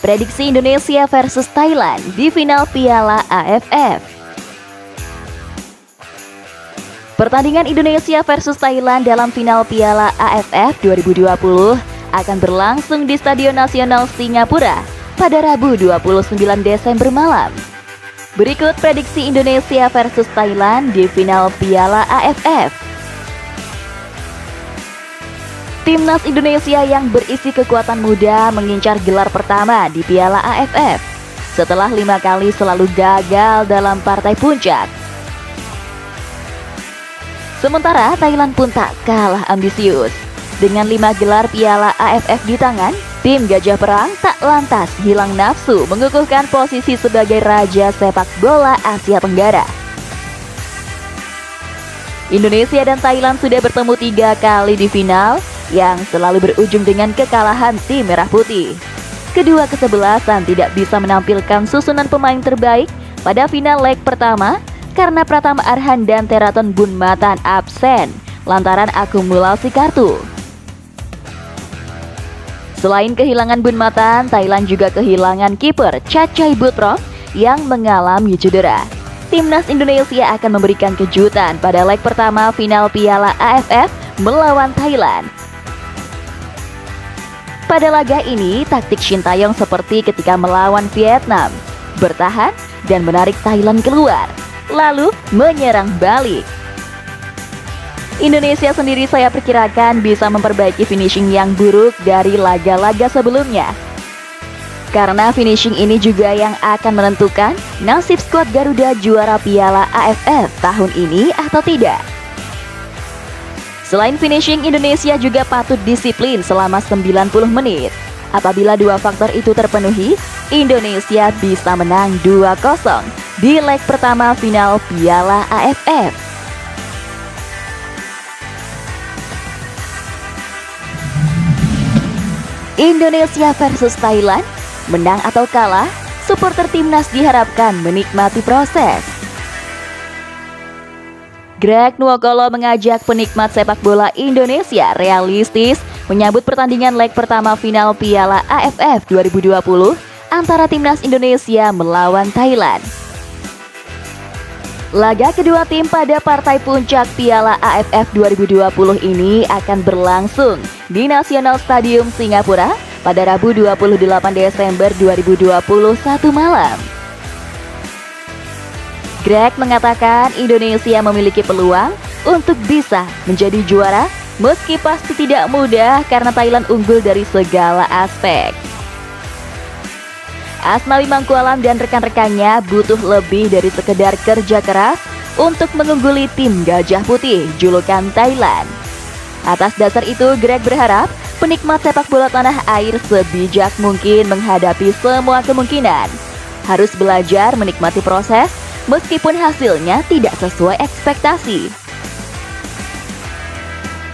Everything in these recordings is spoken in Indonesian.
prediksi Indonesia versus Thailand di final Piala AFF. Pertandingan Indonesia versus Thailand dalam final Piala AFF 2020 akan berlangsung di Stadion Nasional Singapura pada Rabu 29 Desember malam. Berikut prediksi Indonesia versus Thailand di final Piala AFF. Timnas Indonesia yang berisi kekuatan muda mengincar gelar pertama di Piala AFF setelah 5 kali selalu gagal dalam partai puncak. Sementara Thailand pun tak kalah ambisius. Dengan 5 gelar Piala AFF di tangan, tim Gajah Perang tak lantas hilang nafsu mengukuhkan posisi sebagai raja sepak bola Asia Tenggara. Indonesia dan Thailand sudah bertemu 3 kali di final yang selalu berujung dengan kekalahan tim Merah Putih. Kedua kesebelasan tidak bisa menampilkan susunan pemain terbaik pada final leg pertama karena Pratama Arhan dan Teraton Bunmatan absen lantaran akumulasi kartu. Selain kehilangan Bunmatan, Thailand juga kehilangan kiper Chachai Butprop yang mengalami cedera. Timnas Indonesia akan memberikan kejutan pada leg pertama final Piala AFF melawan Thailand. Pada laga ini, taktik Shin Taeyong seperti ketika melawan Vietnam, bertahan dan menarik Thailand keluar, lalu menyerang balik. Indonesia sendiri saya perkirakan bisa memperbaiki finishing yang buruk dari laga-laga sebelumnya. Karena finishing ini juga yang akan menentukan nasib skuad Garuda juara Piala AFF tahun ini atau tidak. Selain finishing, Indonesia juga patut disiplin selama 90 menit. Apabila 2 faktor itu terpenuhi, Indonesia bisa menang 2-0 di leg pertama final Piala AFF. Indonesia versus Thailand, menang atau kalah, supporter timnas diharapkan menikmati proses. Greg Nwokolo mengajak penikmat sepak bola Indonesia realistis menyambut pertandingan leg pertama final Piala AFF 2020 antara timnas Indonesia melawan Thailand. Laga kedua tim pada partai puncak Piala AFF 2020 ini akan berlangsung di National Stadium Singapura pada Rabu 28 Desember 2021 malam. Greg mengatakan Indonesia memiliki peluang untuk bisa menjadi juara meski pasti tidak mudah karena Thailand unggul dari segala aspek. Asnawi Mangkualam dan rekan-rekannya butuh lebih dari sekedar kerja keras untuk mengungguli tim Gajah Putih julukan Thailand. Atas dasar itu, Greg berharap penikmat sepak bola tanah air sebijak mungkin menghadapi semua kemungkinan. Harus belajar menikmati proses meskipun hasilnya tidak sesuai ekspektasi.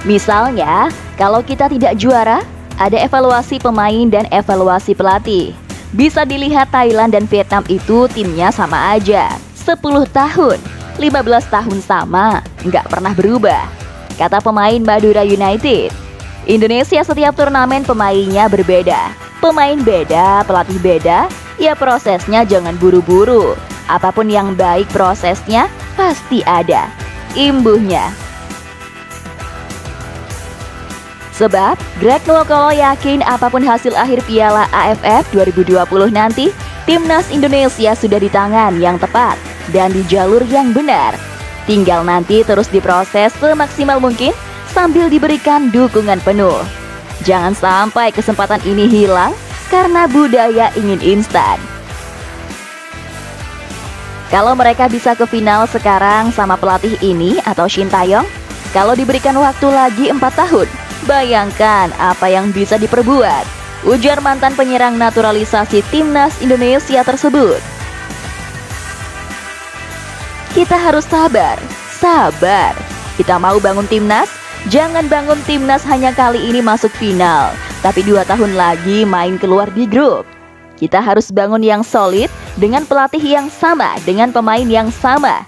Misalnya, kalau kita tidak juara, ada evaluasi pemain dan evaluasi pelatih. Bisa dilihat Thailand dan Vietnam itu timnya sama aja. 10 tahun, 15 tahun sama, nggak pernah berubah, kata pemain Madura United. Indonesia setiap turnamen pemainnya berbeda. Pemain beda, pelatih beda, ya prosesnya jangan buru-buru. Apapun yang baik prosesnya pasti ada imbuhnya. Sebab Greg Nwokolo yakin apapun hasil akhir Piala AFF 2020 nanti, timnas Indonesia sudah di tangan yang tepat dan di jalur yang benar. Tinggal nanti terus diproses semaksimal mungkin sambil diberikan dukungan penuh. Jangan sampai kesempatan ini hilang karena budaya ingin instan. Kalau mereka bisa ke final sekarang sama pelatih ini atau Shin Taeyong, kalau diberikan waktu lagi 4 tahun, bayangkan apa yang bisa diperbuat, ujar mantan penyerang naturalisasi timnas Indonesia tersebut. Kita harus sabar. Kita mau bangun timnas, jangan bangun timnas hanya kali ini masuk final, tapi 2 tahun lagi main keluar di grup. Kita harus bangun yang solid dengan pelatih yang sama, dengan pemain yang sama.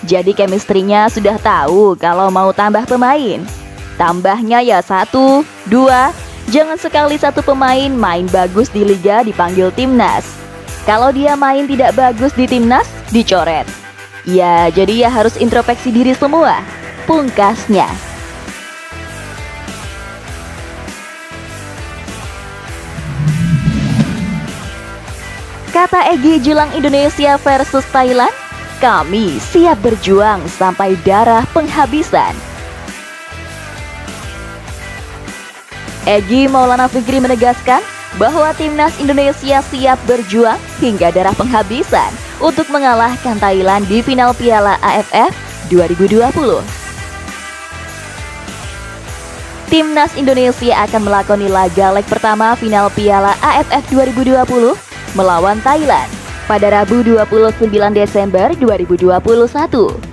Jadi chemistry-nya sudah tahu kalau mau tambah pemain. Tambahnya ya 1, 2, Jangan sekali satu pemain main bagus di liga dipanggil timnas. Kalau dia main tidak bagus di timnas, dicoret. Ya, jadi ya harus introspeksi diri semua. Pungkasnya. Kata Egy jelang Indonesia versus Thailand, kami siap berjuang sampai darah penghabisan. Egy Maulana Fikri menegaskan bahwa timnas Indonesia siap berjuang hingga darah penghabisan untuk mengalahkan Thailand di final Piala AFF 2020. Timnas Indonesia akan melakoni laga leg pertama final Piala AFF 2020 melawan Thailand pada Rabu 29 Desember 2021.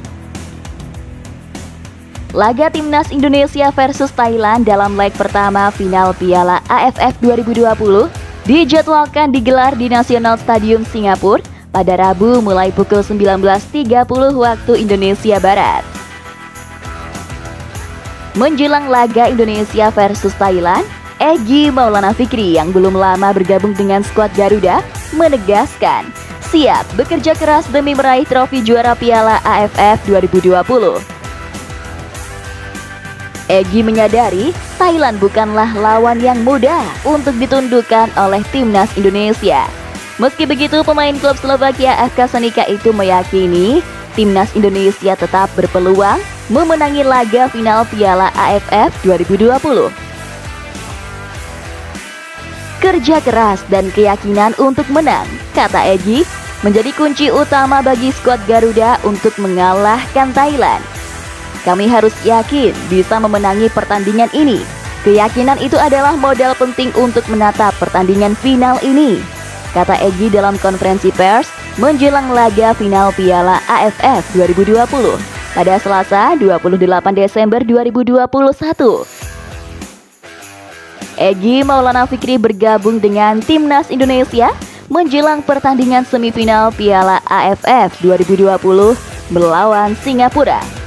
Laga Timnas Indonesia versus Thailand dalam leg pertama final Piala AFF 2020 dijadwalkan digelar di National Stadium Singapura pada Rabu mulai pukul 19.30 waktu Indonesia Barat. Menjelang laga Indonesia versus Thailand, Egy Maulana Fikri yang belum lama bergabung dengan skuad Garuda menegaskan siap bekerja keras demi meraih trofi juara Piala AFF 2020. Egy menyadari Thailand bukanlah lawan yang mudah untuk ditundukkan oleh timnas Indonesia. Meski begitu, pemain klub Slovakia FK Senica itu meyakini timnas Indonesia tetap berpeluang memenangi laga final Piala AFF 2020. Kerja keras dan keyakinan untuk menang, kata Egy, menjadi kunci utama bagi skuad Garuda untuk mengalahkan Thailand. Kami harus yakin bisa memenangi pertandingan ini. Keyakinan itu adalah modal penting untuk menatap pertandingan final ini, kata Egy dalam konferensi pers menjelang laga final Piala AFF 2020 pada Selasa 28 Desember 2021. Egy Maulana Fikri bergabung dengan timnas Indonesia menjelang pertandingan semifinal Piala AFF 2020 melawan Singapura.